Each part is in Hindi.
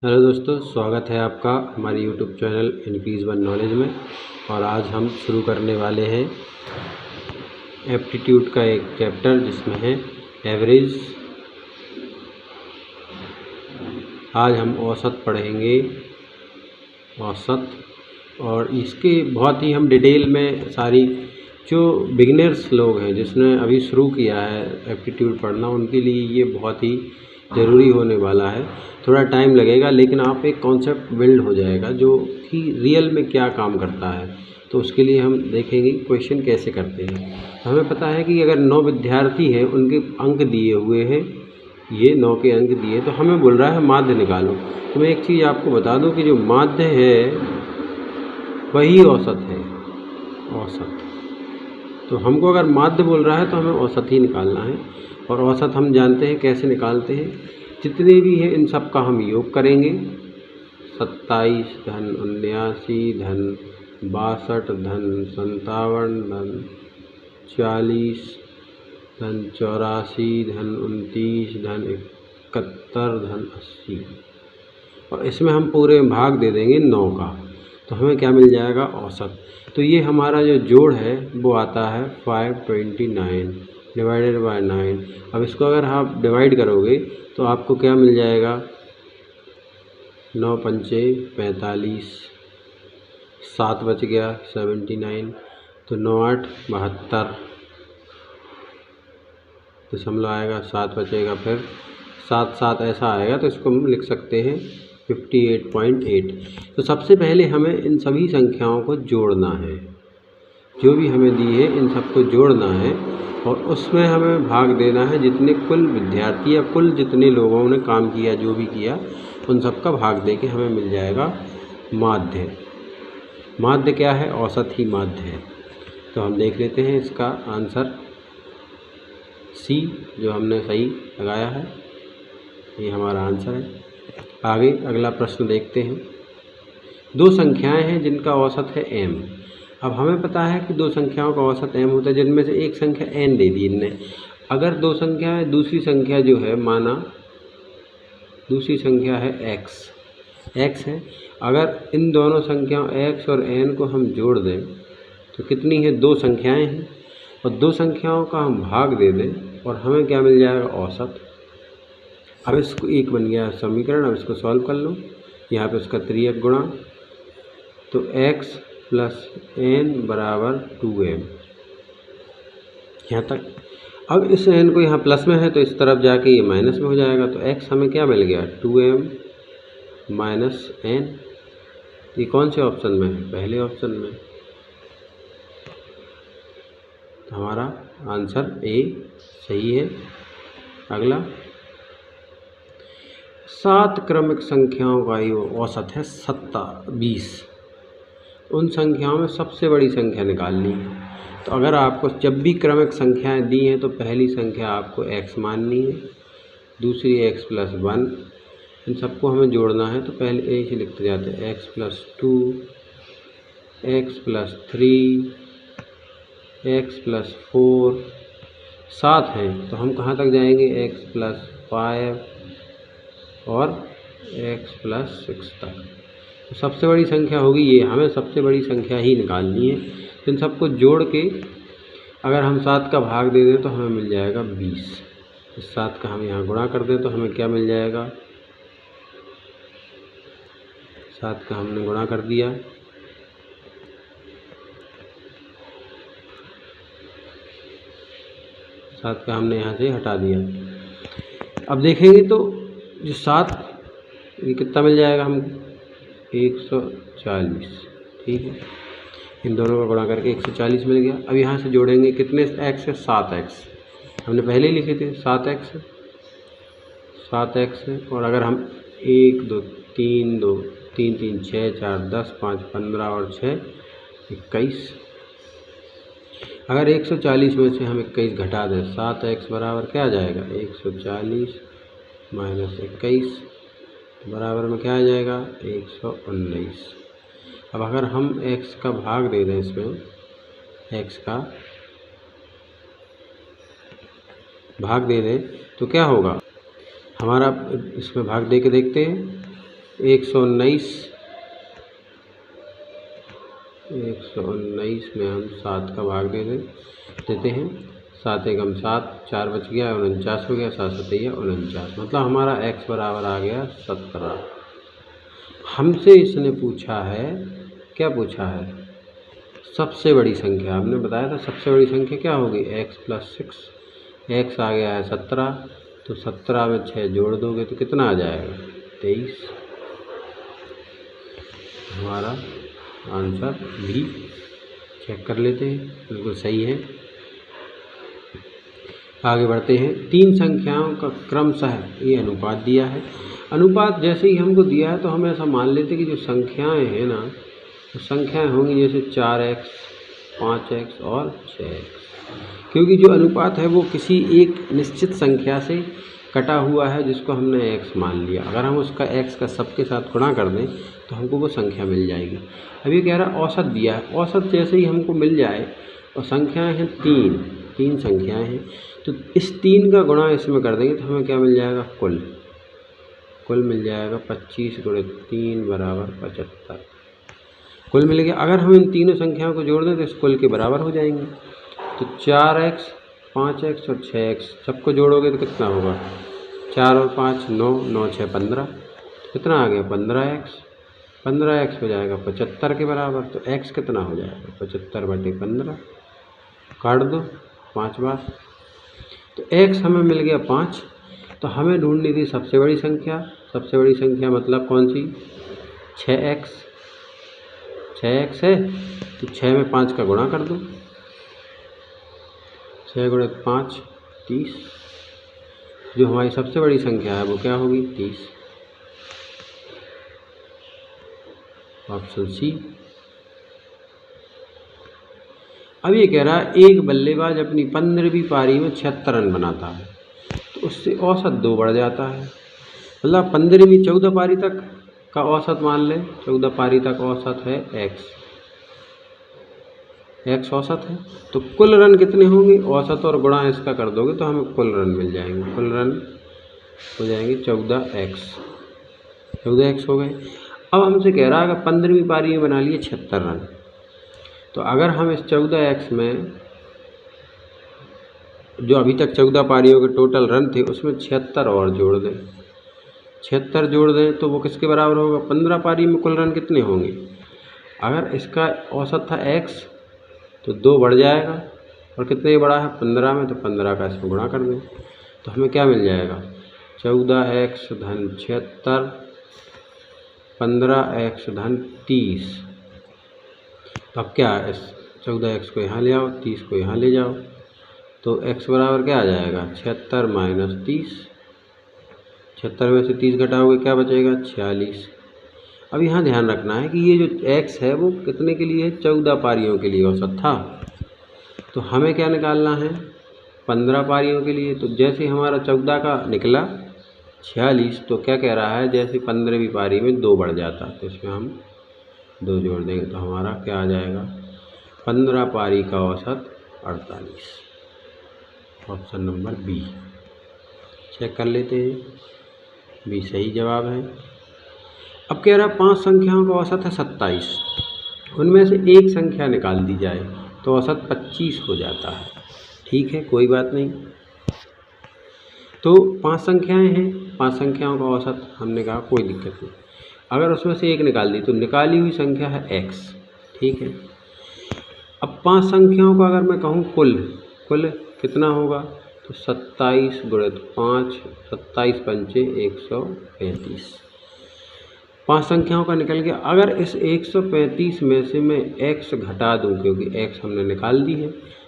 हेलो दोस्तों, स्वागत है आपका हमारे YouTube channel increase one knowledge में। और आज हम शुरू करने वाले हैं एप्टीट्यूड का एक चैप्टर जिसमें है एवरेज। आज हम औसत पढ़ेंगे, औसत। और इसके बहुत ही हम डिटेल में सारी जो बिगिनर्स लोग हैं जिसने अभी शुरू किया है एप्टीट्यूड पढ़ना, उनके लिए ये बहुत ही ज़रूरी होने वाला है। थोड़ा टाइम लगेगा लेकिन आप एक कॉन्सेप्ट बिल्ड हो जाएगा जो कि रियल में क्या काम करता है। तो उसके लिए हम देखेंगे क्वेश्चन कैसे करते हैं। हमें पता है कि अगर 9 विद्यार्थी हैं, उनके अंक दिए हुए हैं, ये 9 के अंक दिए, तो हमें बोल रहा है माध्य निकालो। तो मैं एक चीज़ आपको बता दूं कि जो माध्य है वही औसत है, औसत। तो हमको अगर माध्य बोल रहा है तो हमें औसत ही निकालना है। और औसत हम जानते हैं कैसे निकालते हैं। जितने भी हैं इन सब का हम योग करेंगे। 27 धन 79 धन 62 धन 57 धन 40 धन 84 धन 29 धन 71 धन 80। और इसमें हम पूरे भाग दे देंगे 9 का, तो हमें क्या मिल जाएगा? औसत। तो ये हमारा जो जोड़ है वो आता है 529 डिवाइडेड बाय 9। अब इसको अगर आप डिवाइड करोगे तो आपको क्या मिल जाएगा? 9 पंचे 45, 7 बच गया 79, तो 9 8 72 दशमलव आएगा, 7 बचेगा, फिर 7 7 ऐसा आएगा। तो इसको हम लिख सकते हैं 58.8। तो सबसे पहले हमें इन सभी संख्याओं को जोड़ना है, जो भी हमें दी है इन सबको जोड़ना है। और उसमें हमें भाग देना है जितने कुल विद्यार्थी या कुल जितने लोगों ने काम किया, जो भी किया, उन सब का भाग दे के हमें मिल जाएगा माध्य। माध्य क्या है? औसत ही माध्य है। तो हम देख लेते हैं इसका आंसर सी, जो हमने सही लगाया है, ये हमारा आंसर है। आगे अगला प्रश्न देखते हैं। दो संख्याएं हैं जिनका औसत है m। अब हमें पता है कि दो संख्याओं का औसत m होता है, जिनमें से एक संख्या n दे दी इनने। अगर दो संख्याएं, दूसरी संख्या जो है, माना दूसरी संख्या है x है। अगर इन दोनों संख्याओं x और n को हम जोड़ दें तो कितनी है? दो संख्याएं हैं। और दो संख्याओं का हम भाग दे दें और हमें क्या मिल जाएगा? औसत। अब इसको एक बन गया समीकरण। अब इसको सॉल्व कर लो। यहाँ पे उसका 3x गुणा, तो x प्लस n बराबर 2m, यहाँ तक। अब इस n को यहाँ प्लस में है तो इस तरफ जाके ये माइनस में हो जाएगा। तो x हमें क्या मिल गया? 2m minus n। ये कौन से ऑप्शन में है? पहले ऑप्शन में। तो हमारा आंसर ए सही है। अगला, 7 क्रमिक संख्याओं का ही औसत है 20। उन संख्याओं में सबसे बड़ी संख्या निकालनी है। तो अगर आपको जब भी क्रमिक संख्याएं दी हैं तो पहली संख्या आपको x माननी है, दूसरी x प्लस 1, इन सबको हमें जोड़ना है। तो पहले ऐसे लिखते जाते हैं x plus 2, x plus 3, x plus 4, 7 हैं तो हम कहाँ तक जाएंगे? x प्लस 5 और x प्लस 6 तक। तो सबसे बड़ी संख्या होगी ये। हमें सबसे बड़ी संख्या ही निकालनी है। तो इन सबको जोड़ के अगर हम 7 का भाग दे दें तो हमें मिल जाएगा 20। इस 7 का हम यहाँ गुणा कर दें तो हमें क्या मिल जाएगा? 7 का हमने गुणा कर दिया, सात का हमने यहाँ से हटा दिया। अब देखेंगे तो जो 7, ये कितना मिल जाएगा हमको? 140। ठीक है, इन दोनों का गुणा करके 140 मिल गया। अब यहाँ से जोड़ेंगे कितने x है? 7x। हमने पहले ही लिखे थे 7x है। और अगर हम 1 2 3 2 3 3 6 4 10 5 15 और 6 21। अगर 140 में से हम 21 घटा दें, 7x बराबर क्या आ जाएगा? 140 माइनस 21 बराबर में क्या आ जाएगा? 119। अब अगर हम x का भाग दे दें, इसमें x का भाग दे दें तो क्या होगा हमारा? इसमें भाग दे के देखते हैं। 119 में हम 7 का भाग देते हैं। 7 एकम 7, 4 बच गया, 49 हो गया, 7 सतैया 49, मतलब हमारा x बराबर आ गया 17। हमसे इसने पूछा है, क्या पूछा है? सबसे बड़ी संख्या। हमने बताया था सबसे बड़ी संख्या क्या होगी, x + 6। x आ गया है 17, तो 17 में 6 जोड़ दोगे तो कितना आ जाएगा, 23। हमारा आंसर भी चेक कर लेते हैं, बिल्कुल सही है। आगे बढ़ते हैं। 3 संख्याओं का क्रमशः ये अनुपात दिया है। अनुपात जैसे ही हमको दिया है तो हम ऐसा मान लेते हैं कि जो संख्याएं हैं ना, तो संख्याएं होंगी जैसे 4x, 5x और 6x, क्योंकि जो अनुपात है वो किसी एक निश्चित संख्या से कटा हुआ है जिसको हमने x मान लिया। अगर हम उसका x का सबके साथ गुणा कर दें तो हमको वो संख्या मिल जाएगी। अब ये कह रहा औसत दिया है, औसत जैसे ही हमको मिल जाए, और संख्याएं हैं 3 संख्याएं हैं, तो इस 3 का गुणा इसमें कर देंगे तो हमें क्या मिल जाएगा, कुल मिल जाएगा 25 × 3 = 75। कुल मिल गया। अगर हम इन तीनों संख्याओं को जोड़ दें तो इस कुल के बराबर हो जाएंगे। तो 4x, 5x और 6x सबको जोड़ोगे तो कितना होगा, 4 और 5 9, 9 6 15, कितना आ गया 15x। 15x हो जाएगा 75 के बराबर। तो x कितना हो जाएगा, 75/15, काट दो 5 बार। तो x हमें मिल गया 5। तो हमें ढूंढनी थी सबसे बड़ी संख्या। सबसे बड़ी संख्या मतलब कौन सी, 6x। 6x है तो 6 में 5 का गुणा कर दो, 6 × 5 30। जो हमारी सबसे बड़ी संख्या है वो क्या होगी, 30। Option C. अब ये कह रहा है एक बल्लेबाज अपनी 15वीं पारी में 76 रन बनाता है तो उससे औसत 2 बढ़ जाता है। मतलब 15वीं 14 पारी तक का औसत मान लें, 14 पारी तक औसत है x औसत है, तो कुल रन कितने होंगे, औसत और गुणा इसका कर दोगे तो हमें कुल रन मिल जाएंगे। कुल रन हो जाएंगे 14x हो गए। अब हमसे कह रहा है अगर 15वीं पारी में बना लिए 76 रन, तो अगर हम इस 14x में जो अभी तक 14 पारियों के टोटल रन थे उसमें 76 और जोड़ दें, 76 जोड़ दें तो वो किसके बराबर होगा, 15 पारी में कुल रन कितने होंगे। अगर इसका औसत था x तो 2 बढ़ जाएगा, और कितने बड़ा है 15 में, तो 15 का इसमें गुणा कर दें तो हमें क्या मिल जाएगा, 14x + 76, 15x + 30। अब क्या है, इस 14x को यहाँ ले आओ, 30 को यहाँ ले जाओ, तो x बराबर क्या आ जाएगा, 76 - 30। 76 में से 30 घटाओगे क्या बचेगा, 46। अब यहाँ ध्यान रखना है कि ये जो x है वो कितने के लिए है, 14 पारियों के लिए औसत था। तो हमें क्या निकालना है, 15 पारियों के लिए। तो जैसे हमारा 14 का निकला 46, तो क्या कह रहा है, जैसे 15वीं पारी में 2 बढ़ जाता, तो इसमें हम 2 जोड़ देंगे तो हमारा क्या आ जाएगा, 15 पारी का औसत 48। Option number B. चेक कर लेते हैं, बी सही जवाब है। अब कह रहा है 5 संख्याओं का औसत है 27, उनमें से एक संख्या निकाल दी जाए तो औसत 25 हो जाता है। ठीक है, कोई बात नहीं। तो 5 संख्याएं हैं, 5 संख्याओं का औसत हमने कहा कोई दिक्कत नहीं। अगर उसमें से एक निकाल दी तो निकाली हुई संख्या है x, ठीक है। अब 5 संख्याओं का अगर मैं कहूँ कुल कितना होगा, तो 27 × 5, 27 × 5 135। 5 संख्याओं का निकल गया। अगर इस 135 में से मैं x घटा दूं, क्योंकि x हमने निकाल दी है,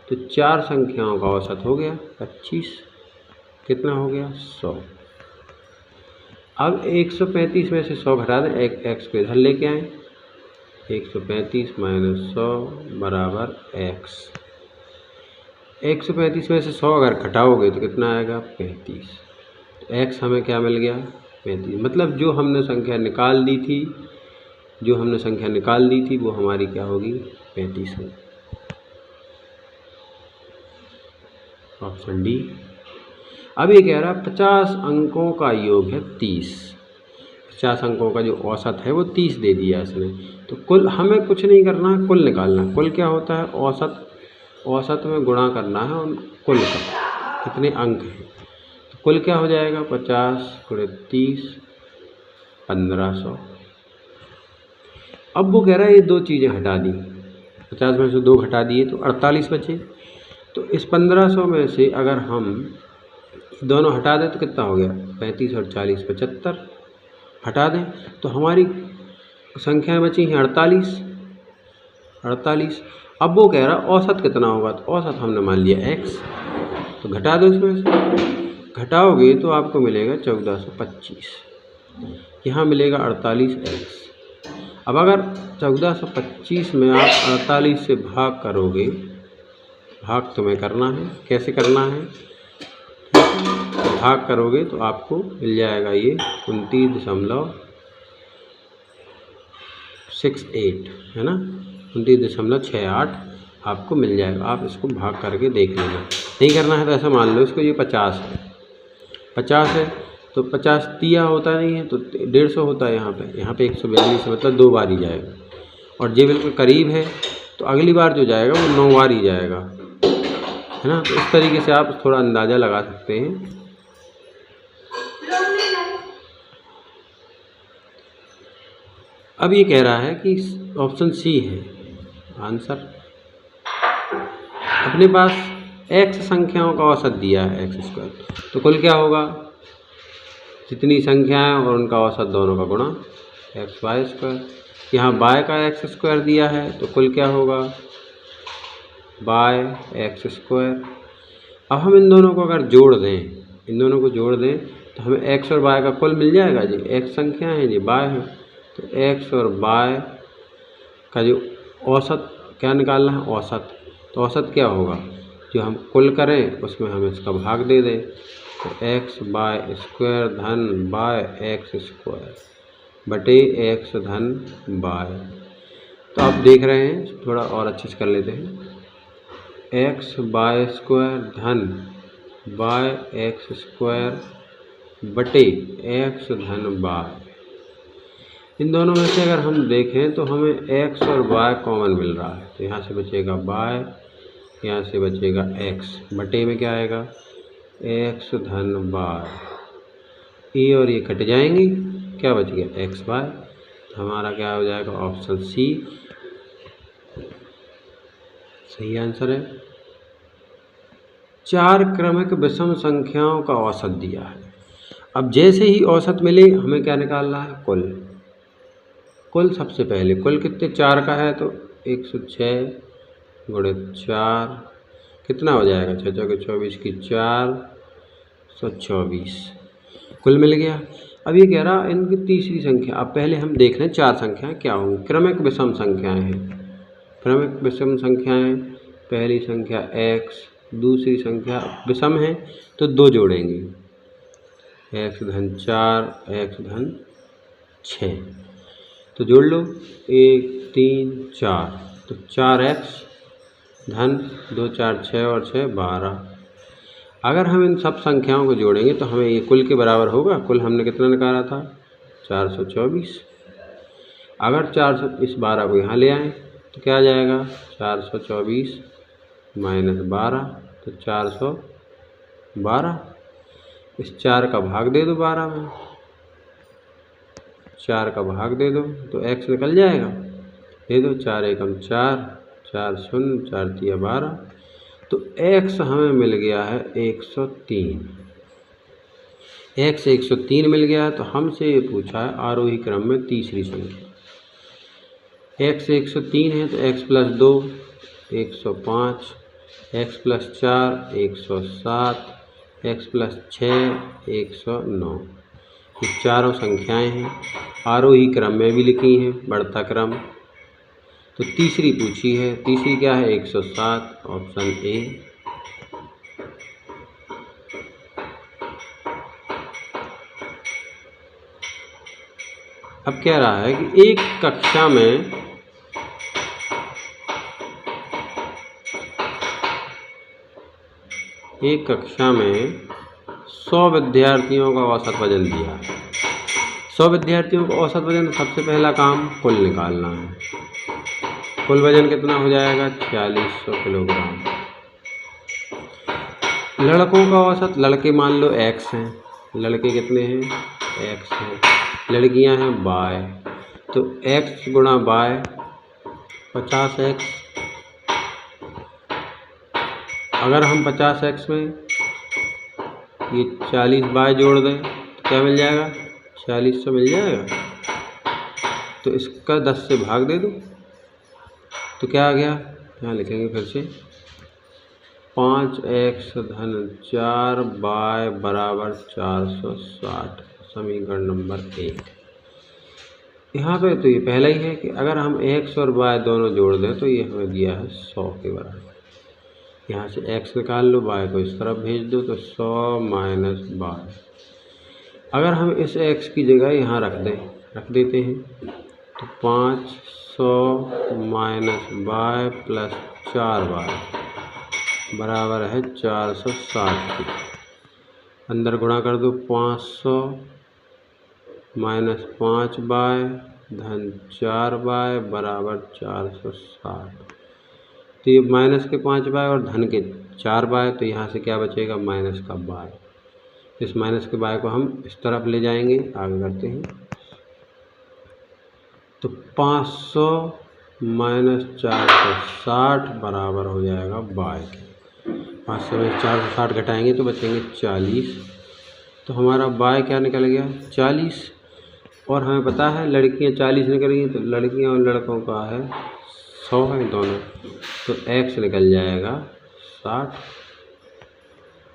तो 4 संख्याओं का औसत हो गया 25। कितना हो गया, 100। अब 135 में से 100 घटा दें, x को इधर लेके आएँ, 135 - 100 = x। 135 में से 100 अगर घटाओगे तो कितना आएगा, 35। तो x हमें क्या मिल गया, 35। मतलब जो हमने संख्या निकाल दी थी वो हमारी क्या होगी, 35 होगी। Option D. अब ये कह रहा है 50 अंकों का योग है 30। 50 अंकों का जो औसत है वो 30 दे दिया इसने। तो कुल हमें कुछ नहीं करना है, कुल निकालना है। कुल क्या होता है? औसत, औसत में गुणा करना है और कुल का कितने अंक हैं। तो कुल क्या हो जाएगा? 50 × 30 1500। अब वो कह रहा है ये दो चीज़ें हटा दी, 50 में से 2 घटा दिए तो 48 बचे। तो इस 1500 में से अगर हम दोनों हटा दें तो कितना हो गया? 35 और 40 75। हटा दें तो हमारी संख्याएं बची हैं 48। अब वो कह रहा औसत कितना होगा? तो औसत हमने मान लिया x, तो घटा दो इसमें से। घटाओगे तो आपको मिलेगा 1425, यहाँ मिलेगा 48x। अब अगर 1425 में आप 48 से भाग करोगे, भाग तुम्हें करना है, कैसे करना है? भाग करोगे तो आपको मिल जाएगा ये 29.68 है ना, 29.68 आपको मिल जाएगा। आप इसको भाग करके देख लेना। नहीं करना है तो ऐसा मान लो इसको, ये 50 है, 50 है तो 50 दिया होता नहीं है तो 150 होता है। यहाँ पे 142 है, मतलब 2 बार ही जाएगा। और ये बिल्कुल करीब है तो अगली बार जो जाएगा वो 9 बार ही जाएगा, है ना। तो इस तरीके से आप थोड़ा अंदाज़ा लगा सकते हैं। अब ये कह रहा है कि ऑप्शन सी है आंसर। अपने पास x संख्याओं का औसत दिया है x², तो कुल क्या होगा? जितनी संख्याएं और उनका औसत दोनों का गुणा xy²। यहाँ y का x² दिया है तो कुल क्या होगा? y(x²). अब हम इन दोनों को अगर जोड़ दें, इन दोनों को जोड़ दें तो हमें x और y का कुल मिल जाएगा जी। x संख्या है जी, y है, तो x और y का जो औसत क्या निकालना है? औसत। तो औसत क्या होगा? जो हम कुल करें उसमें हम इसका भाग दे दें, तो x² धन y(x² बटे x धन y। तो आप देख रहे हैं, थोड़ा और अच्छे से कर लेते हैं। x(y² धन y(x² बटे x धन y। इन दोनों में से अगर हम देखें तो हमें x और y कॉमन मिल रहा है, तो यहाँ से बचेगा y, यहाँ से बचेगा x, बटे में क्या आएगा? x धन y। ये और ये कट जाएंगे, क्या बच गया? xy। तो हमारा क्या हो जाएगा? ऑप्शन सी सही आंसर है। 4 क्रमिक विषम संख्याओं का औसत दिया है। अब जैसे ही औसत मिले हमें क्या निकालना है? कुल। कुल सबसे पहले, कुल कितने? 4 का है तो 106 × 4 कितना हो जाएगा? 6 × 24 की 424 कुल मिल गया। अब ये कह रहा इनकी तीसरी संख्या। अब पहले हम देख रहे हैं 4 संख्याएं क्या होंगी। क्रमिक विषम संख्याएं हैं। क्रमिक विषम संख्याएं, पहली संख्या x, दूसरी संख्या विषम है तो 2 जोड़ेंगे, x धन 4 x धन 6। तो जोड़ लो 1 3 4, तो 4x धन 2 4 6 और 6 12। अगर हम इन सब संख्याओं को जोड़ेंगे तो हमें ये कुल के बराबर होगा। कुल हमने कितना निकाला था? 424। अगर 400 इस 12 को यहाँ ले आएँ तो क्या आ जाएगा? 424 माइनस 12, तो 412। इस 4 का भाग दे दो 12 में, 4 का भाग दे दो तो x निकल जाएगा। दे दो 4 एकम 4, 4 शून्य, 4 तिया 12, तो x हमें मिल गया है 103। x 103 मिल गया है। तो हमसे ये पूछा है आरोही क्रम में तीसरी संख्या। x 103 है तो x + 2 105, x + 4 107, x + 6 109। ये चारों संख्याएं हैं, आरोही क्रम में भी लिखी हैं, बढ़ता क्रम। तो तीसरी पूछी है, तीसरी क्या है? 107, ऑप्शन ए। अब कह रहा है कि एक कक्षा में एक कक्षा में 100 विद्यार्थियों का औसत वजन दिया है। 100 विद्यार्थियों को औसत वजन, तो सबसे पहला काम कुल निकालना है। कुल वजन कितना हो जाएगा? 4600 किलोग्राम। लड़कों का औसत, लड़के मान लो x हैं, लड़के कितने हैं? x हैं, लड़कियां हैं y, तो x गुणा y 50x। अगर हम 50x में ये 40y जोड़ दें तो क्या मिल जाएगा? 4600 मिल जाएगा। तो इसका 10 से भाग दे दो तो क्या आ गया? यहाँ लिखेंगे फिर से 5x धन 4y बराबर 460, समीकरण नंबर 1। यहाँ पे तो ये पहला ही है कि अगर हम x और y दोनों जोड़ दें तो ये हमें दिया है 100 के बराबर। यहाँ से x निकाल लो, y को इस तरफ भेज दो तो 100 माइनस y। अगर हम इस x की जगह यहाँ रख देते हैं तो 500 माइनस y प्लस 4y बराबर है 460 की। अंदर गुणा कर दो, 500 माइनस 5y धन 4y बराबर 460। तो ये माइनस के 5y और धन के 4y, तो यहाँ से क्या बचेगा? माइनस का y। इस माइनस के y को हम इस तरफ ले जाएंगे, आगे करते हैं। तो 500 माइनस 460 बराबर हो जाएगा y के। 500 में 460 घटाएंगे तो बचेंगे 40। तो हमारा y क्या निकल गया? 40। और हमें पता है लड़कियां 40 निकलेंगी, तो लड़कियां और लड़कों का है 100 है दोनों, तो x निकल जाएगा 60।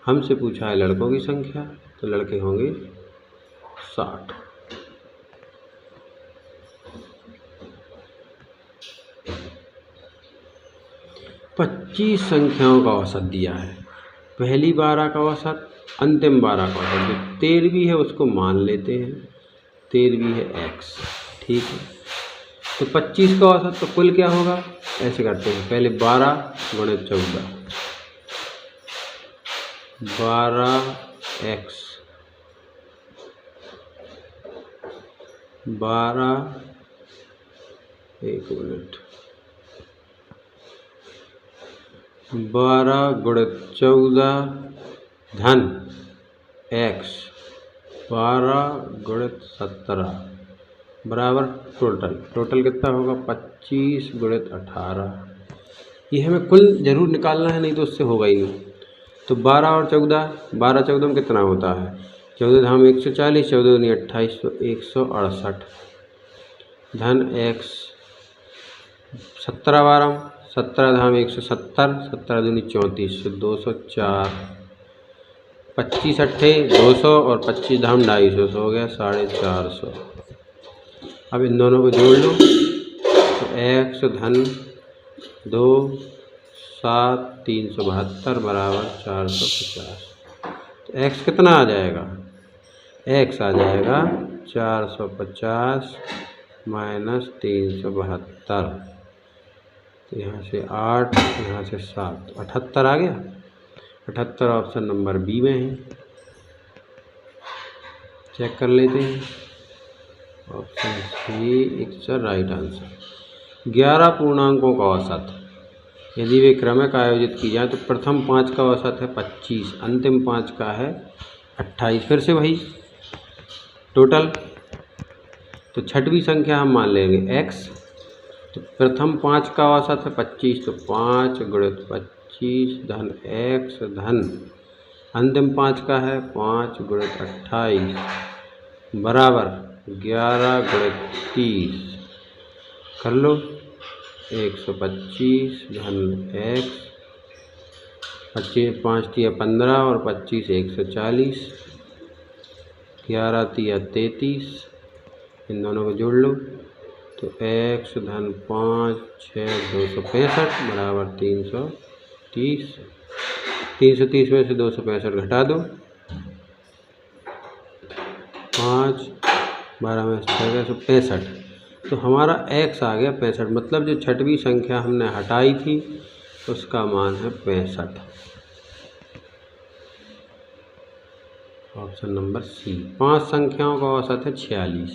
हमसे पूछा है लड़कों की संख्या, तो लड़के होंगे 60। पच्चीस संख्याओं का औसत दिया है। पहली 12 का औसत, अंतिम 12 का औसत। जो 13वीं है उसको मान लेते हैं, 13वीं है x, ठीक है। तो 25 का औसत, तो कुल क्या होगा? ऐसे करते हैं, पहले 12 गुणित 14, 12x 12, एक मिनट, 12 गुणित 14 धन x 12 गुणित 17 बराबर टोटल कितना होगा? 25 गुणित 18। ये हमें कुल जरूर निकालना है, नहीं तो उससे होगा ही नहीं। तो 12 और 14, 12 14 में कितना होता है? 14 धाम 140, 14 दूनी 28, तो 168 धन x 17 12, 17 धाम 170, 17 दूनी 34, तो 204, 25 अट्ठे 200 और 25 धाम 250, हो गया 450। अब इन दोनों को जोड़ लो तो x धन 2 7 372 बराबर 450। तो x कितना आ जाएगा? x आ जाएगा 450 माइनस 372। तो यहाँ से 8, यहाँ से 7, 78 आ गया। 78 ऑप्शन नंबर बी में है। चेक कर लेते हैं, option see it's right answer. 11 पूर्णांकों का औसत यदि वे क्रमिक आयोजित की जाए तो प्रथम 5 का औसत है 25, अंतिम 5 का है 28। फिर से वही टोटल, तो छठवीं संख्या हम मान लेंगे x, तो प्रथम 5 का औसत है 25, तो 5 गुणित 25 धन x धन अंतिम 5 का है 5 गुणित 28 बराबर 11 गुणित 30। कर लो, 125 धन x 25 5 तिया 15 और 25 140, 11 तिया 33। इन दोनों को जोड़ लो तो x धन 5 6 265 बराबर 330। 330 में से 265 घटा दो, 5 12 में 665, तो हमारा x आ गया 65। मतलब जो छठवीं संख्या हमने हटाई थी उसका मान है 65। Option number C. 5 संख्याओं का औसत है 46,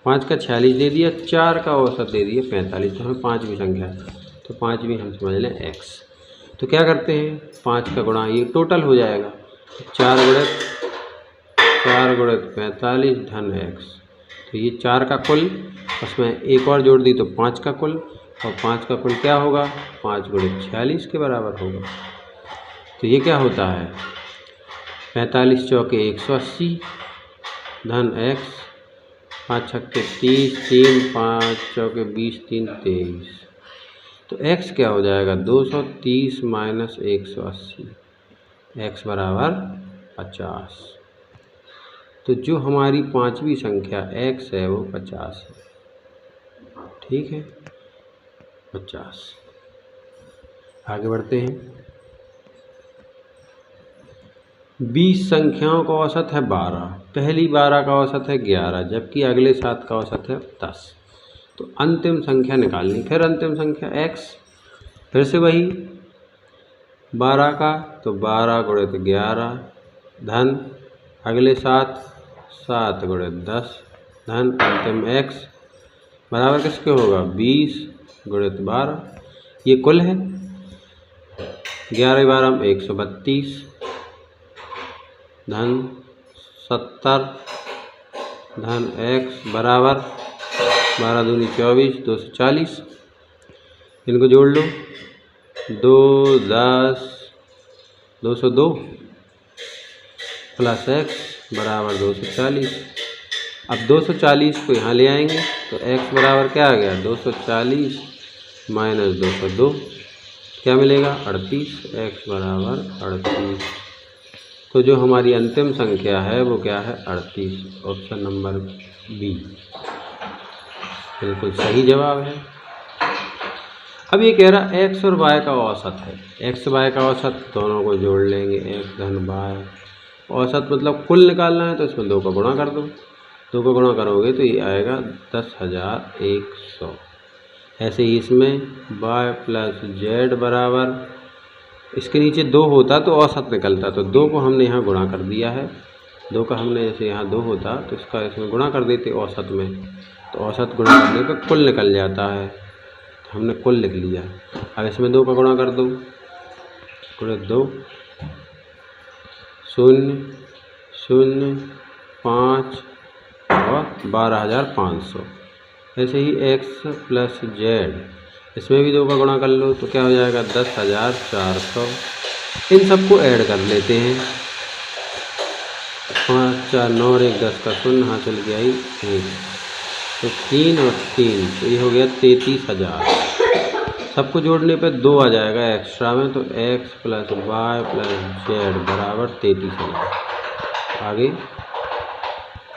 5 का 46 दे दिया, 4 का औसत दे दिया 45, तो हमें 5वीं संख्या है, तो 5वीं हम समझ लें x। तो क्या करते हैं, 5 का गुणा, ये टोटल हो जाएगा 4 गुणित 45 धन x, तो ये 4 का कुल, उसमें एक और जोड़ दी तो 5 का कुल, और 5 का कुल क्या होगा, 5 गुणित 46 के बराबर होगा। तो ये क्या होता है, 45 चौके 180 धन x, 5 छक्के 30, 3 5 चौके 20, 3 23, तो x क्या हो जाएगा, 230 माइनस 180, x बराबर 50। तो जो हमारी 5वीं संख्या x है वो 50 है। ठीक है, 50। आगे बढ़ते हैं। 20 संख्याओं का औसत है 12, पहली 12 का औसत है 11, जबकि अगले 7 का औसत है 10। तो अंतिम संख्या निकालनी, फिर अंतिम संख्या x, फिर से वही 12 का, तो 12 गुणित 11 धन अगले 7 गुणित 10 धन अंतिम x बराबर किसके होगा, 20 गुणित 12, ये कुल है, 11 12 132 धन 70 धन x बराबर 12 दूनी 24, 240। इनको जोड़ लो, 2 10 202 प्लस x बराबर 240। अब 240 को यहाँ ले आएंगे तो x बराबर क्या आ गया, 240 माइनस 202, क्या मिलेगा, 38, x बराबर 38। तो जो हमारी अंतिम संख्या है वो क्या है, 38, ऑप्शन नंबर बी बिल्कुल सही जवाब है। अब ये कह रहा x और y का औसत है, x y का औसत दोनों को जोड़ लेंगे, x धन y, औसत मतलब कुल निकालना है तो इसमें 2 का गुणा कर दो, 2 का गुणा करोगे तो ये आएगा 10,100। ऐसे ही इसमें y प्लस जेड बराबर, इसके नीचे 2 होता तो औसत निकलता, तो 2 को हमने यहाँ गुणा कर दिया है, 2 का हमने जैसे यहाँ 2 होता तो इसका इसमें गुणा कर देते औसत में, तो औसत गुणा करने पर कुल निकल जाता है, तो हमने कुल लिख लिया। अब इसमें 2 का गुणा कर दो, गुणित 2 0 0 5 और 12,500। ऐसे ही x प्लस जेड, इसमें भी 2 का गुणा कर लो तो क्या हो जाएगा, 10,400। इन सबको ऐड कर लेते हैं, 5 4 9 और 1 10 का शून्य, हासिल किया ही 1, तो 3 और 3, तो ये हो गया 33,000। सबको जोड़ने पे 2 आ जाएगा एक्स्ट्रा में, तो x plus y plus z बराबर 33,000। आगे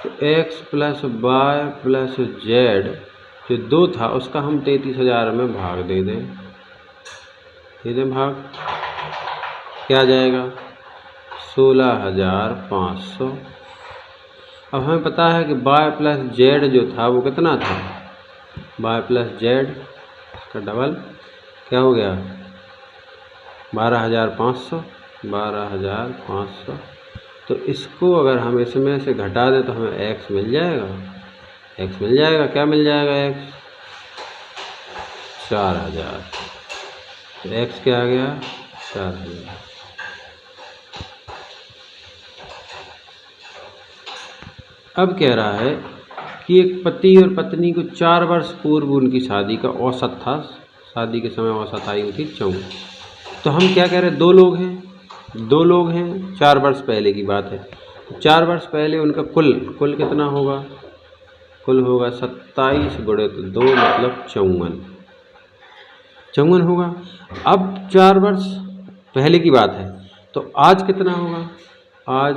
तो x plus y plus z जो 2 था उसका हम 33,000 में भाग दे दें भाग, क्या आ जाएगा, 16,500। अब हमें पता है कि y प्लस जेड जो था वो कितना था, y प्लस जेड का डबल क्या हो गया, 12,500, 12,500। तो इसको अगर हम इसमें से घटा दें तो हमें x मिल जाएगा, क्या मिल जाएगा, x 4,000। तो x क्या आ गया, 4,000। अब कह रहा है कि एक पति और पत्नी को 4 वर्ष पूर्व उनकी शादी का औसत था, शादी के समय औसत आयु थी 14। तो हम क्या कह रहे हैं, 2 लोग हैं, 4 वर्ष पहले की बात है, 4 वर्ष पहले उनका कुल कितना होगा, कुल होगा 27 गुणित 2 मतलब 54 होगा। अब 4 वर्ष पहले की बात है तो आज कितना होगा, आज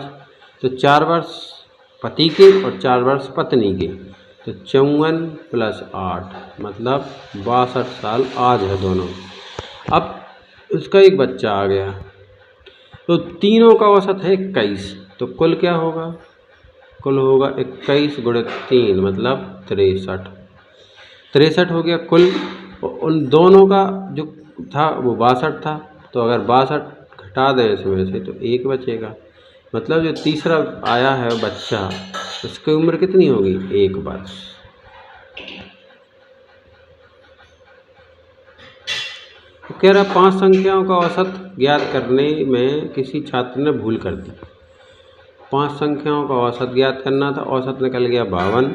तो 4 वर्ष पति के और 4 वर्ष पत्नी के, तो 54 प्लस 8 मतलब 62 साल आज है दोनों। अब उसका एक बच्चा आ गया, तो तीनों का औसत है 21, तो कुल क्या होगा, कुल होगा 21 गुणित 3 मतलब 63 हो गया कुल। उन दोनों का जो था वो 62 था, तो अगर 62 घटा दें इसमें से तो 1 बचेगा, मतलब जो तीसरा आया है बच्चा, उसकी उम्र कितनी होगी? 1 वर्ष। तो कह रहा 5 संख्याओं का औसत ज्ञात करने में किसी छात्र ने भूल कर दी। 5 संख्याओं का औसत ज्ञात करना था, औसत निकल गया 52,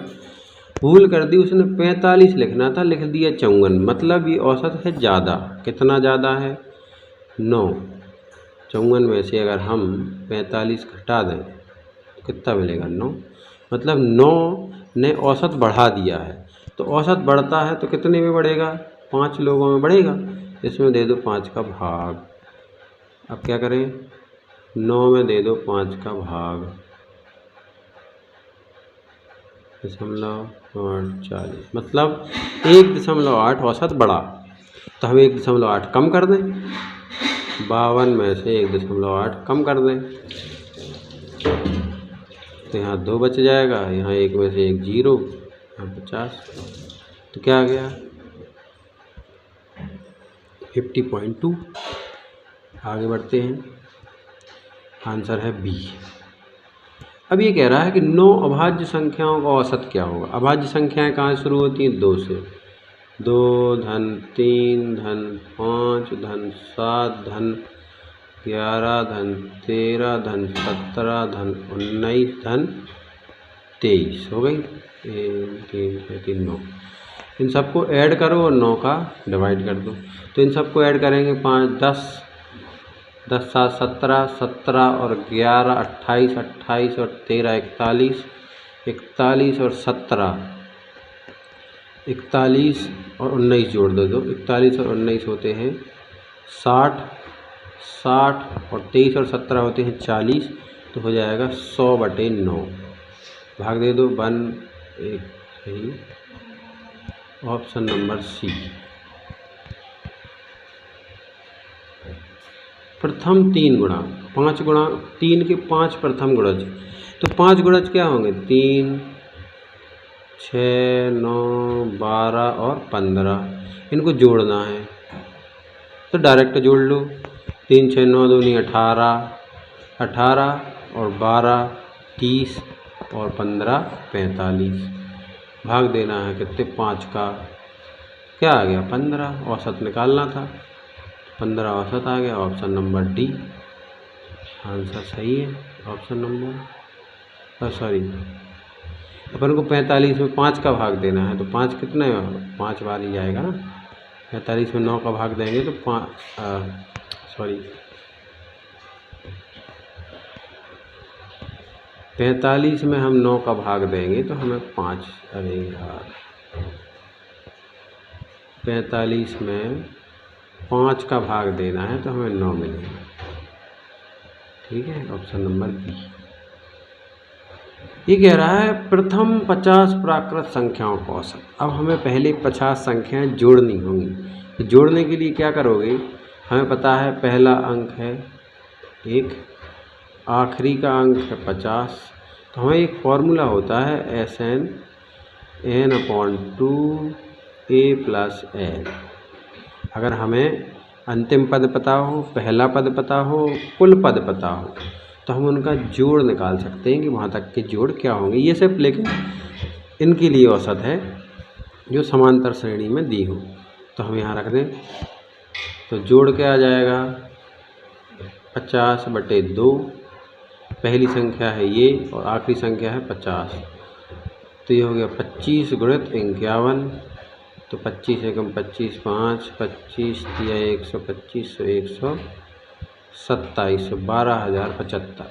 भूल कर दी, उसने 45 लिखना था, लिख दिया 54। मतलब ये औसत है ज़्यादा। कितना ज़्यादा है? 9। 54 में से अगर हम 45 घटा दें तो कितना मिलेगा? 9। मतलब 9 ने औसत बढ़ा दिया है। तो औसत बढ़ता है तो कितने में बढ़ेगा? 5 लोगों में बढ़ेगा। इसमें दे दो 5 का भाग। अब क्या करें? 9 में दे दो 5 का भाग, 0.40। मतलब 1.8 औसत बढ़ा। तो हम 1.8 कम कर दें, 52 में से 1.8 कम कर दें तो यहाँ 2 बच जाएगा, यहाँ 1 में से 1 0, यहाँ 50। तो क्या आ गया? 50.2। आगे बढ़ते हैं, आंसर है बी। अब ये कह रहा है कि 9 अभाज्य संख्याओं का औसत क्या होगा? अभाज्य संख्याएं कहाँ शुरू होती हैं? 2 से। 2 धन 3 धन 5 धन 7 धन 11 धन 13 धन 17 धन 19 धन 23 हो गई। 1 3 6 3 9। इन सबको ऐड करो और 9 का डिवाइड कर दो। तो इन सबको ऐड करेंगे 5 10 10 7 17 17 और 11 28 28 और 13 41 41 और 17 41 और 19 जोड़ दो। 41 और 19 होते हैं 60 60 और 23 और 17 होते हैं 40। तो हो जाएगा 100/9। भाग दे दो 1 1 सही, ऑप्शन नंबर सी। प्रथम 3 गुणा 5 गुणा 3 के 5 प्रथम गुणज। तो 5 गुणज क्या होंगे? 3 6 9 12 और 15। इनको जोड़ना है तो डायरेक्ट जोड़ लो। 3 6 9 2 18 18 और 12 30 और 15 45। भाग देना है कितने? 5 का। क्या आ गया? 15। औसत निकालना था, 15 औसत आ गया। ऑप्शन नंबर डी आंसर सही है। ऑप्शन नंबर सॉरी, अपन को 45 में 5 का भाग देना है तो 5 कितने 5 बार ही जाएगा ना। 45 में 9 का भाग देंगे तो 45 में हम 9 का भाग देंगे तो हमें 5, अरे यार 45 में 5 का भाग देना है तो हमें 9 मिलेगा। ठीक है, ऑप्शन नंबर बी। ये कह रहा है प्रथम 50 प्राकृत संख्याओं का औसत। अब हमें पहले 50 संख्याएं जोड़नी होंगी। तो जोड़ने के लिए क्या करोगे? हमें पता है पहला अंक है 1, आखिरी का अंक है 50। तो हमें एक फॉर्मूला होता है SN n/2 a + n। अगर हमें अंतिम पद पता हो, पहला पद पता हो, कुल पद पता हो तो हम उनका जोड़ निकाल सकते हैं कि वहाँ तक के जोड़ क्या होंगे। ये सिर्फ लेकिन इनके लिए औसत है जो समांतर श्रेणी में दी हो। तो हम यहाँ रख दें तो जोड़ क्या आ जाएगा? 50/2। पहली संख्या है ये और आखिरी संख्या है 50। तो ये हो गया 25 × 51। तो 25 एकम 25 5 25 दिया 125 100 127 12,075।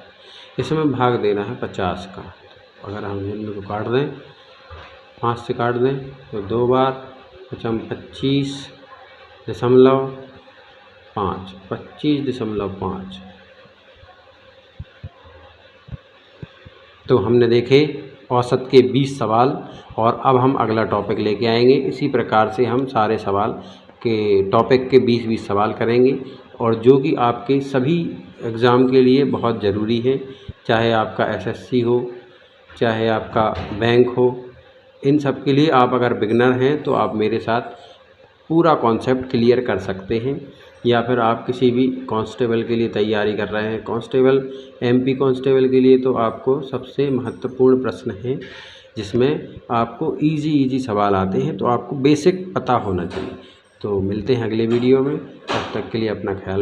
इसमें भाग देना है 50 का। अगर हम इन को काट दें, 5 से काट दें तो 2 बार 25.5 25.5। तो हमने देखे औसत के 20 सवाल और अब हम अगला टॉपिक लेके आएंगे। इसी प्रकार से हम सारे सवाल के टॉपिक के 20-20 सवाल करेंगे और जो कि आपके सभी एग्ज़ाम के लिए बहुत ज़रूरी है, चाहे आपका SSC हो, चाहे आपका बैंक हो। इन सब के लिए आप अगर बिगनर हैं तो आप मेरे साथ पूरा कॉन्सेप्ट क्लियर कर सकते हैं। या फिर आप किसी भी कांस्टेबल के लिए तैयारी कर रहे हैं, कांस्टेबल MP कांस्टेबल के लिए तो आपको सबसे महत्वपूर्ण प्रश्न है जिसमें आपको इजी सवाल आते हैं, तो आपको बेसिक पता होना चाहिए। तो मिलते हैं अगले वीडियो में, तब तक के लिए अपना ख्याल